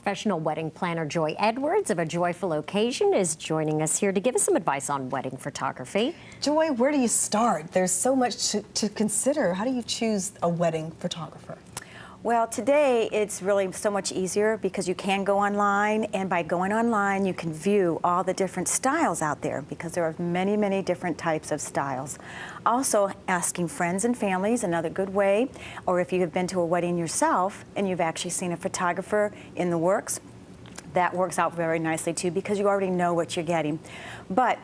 Professional wedding planner Joy Edwards of A Joyful Occasion is joining us here to give us some advice on wedding photography. Joy, where do you start? There's so much to consider. How do you choose a wedding photographer? Well, today it's really so much easier because you can go online, and by going online you can view all the different styles out there because there are many, many different types of styles. Also, asking friends and family is another good way, or if you have been to a wedding yourself and you've actually seen a photographer in the works, that works out very nicely too because you already know what you're getting. But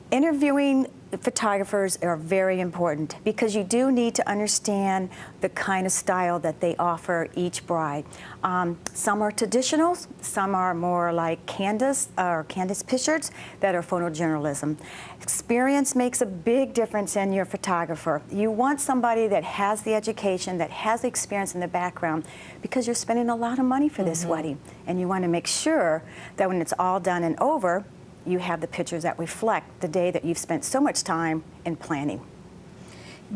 interviewing photographers are very important because you do need to understand the kind of style that they offer each bride. Some are traditional, some are more like Candace pictures that are photojournalism. Experience makes a big difference in your photographer. You want somebody that has the education, that has the experience in the background, because you're spending a lot of money for this wedding, and you want to make sure that when it's all done and over, you have the pictures that reflect the day that you've spent so much time in planning.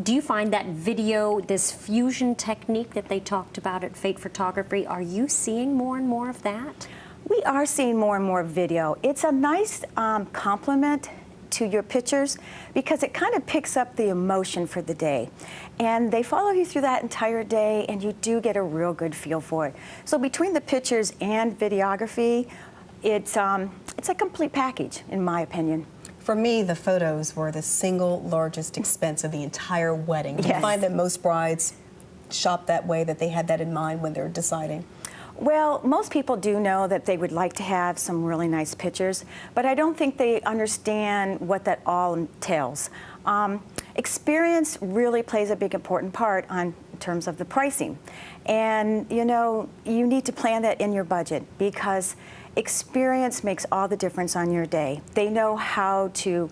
Do you find that video, this fusion technique that they talked about at Fate Photography, are you seeing more and more of that? We are seeing more and more video. It's a nice complement to your pictures because it kind of picks up the emotion for the day. And they follow you through that entire day, and you do get a real good feel for it. So between the pictures and videography, it's a complete package, in my opinion. For me, the photos were the single largest expense of the entire wedding. Do you find that most brides shop that way, that they had that in mind when they're deciding? Well, most people do know that they would like to have some really nice pictures, but I don't think they understand what that all entails. Experience really plays a big important part in terms of the pricing. And you know, you need to plan that in your budget because experience makes all the difference on your day. They know how to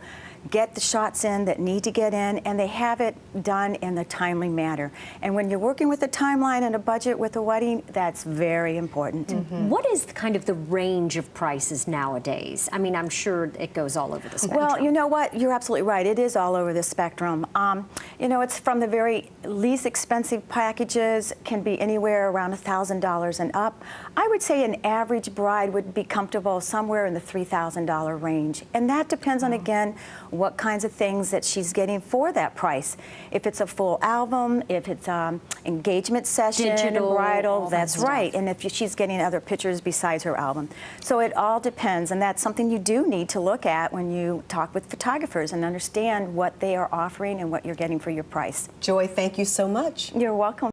get the shots in that need to get in, and they have it done in a timely manner. And when you're working with a timeline and a budget with a wedding, that's very important. What is kind of the range of prices nowadays? I mean, I'm sure it goes all over the spectrum. Well, you know what? You're absolutely right. It is all over the spectrum. You know, it's from the very least expensive packages, can be anywhere around $1,000 and up. I would say an average bride would be comfortable somewhere in the $3,000 range. And that depends on, again, what kinds of things that she's getting for that price. If it's a full album, if it's engagement session, digital, bridal, that's right. Stuff. And if she's getting other pictures besides her album. So it all depends, and that's something you do need to look at when you talk with photographers and understand what they are offering and what you're getting for your price. Joy, thank you so much. You're welcome.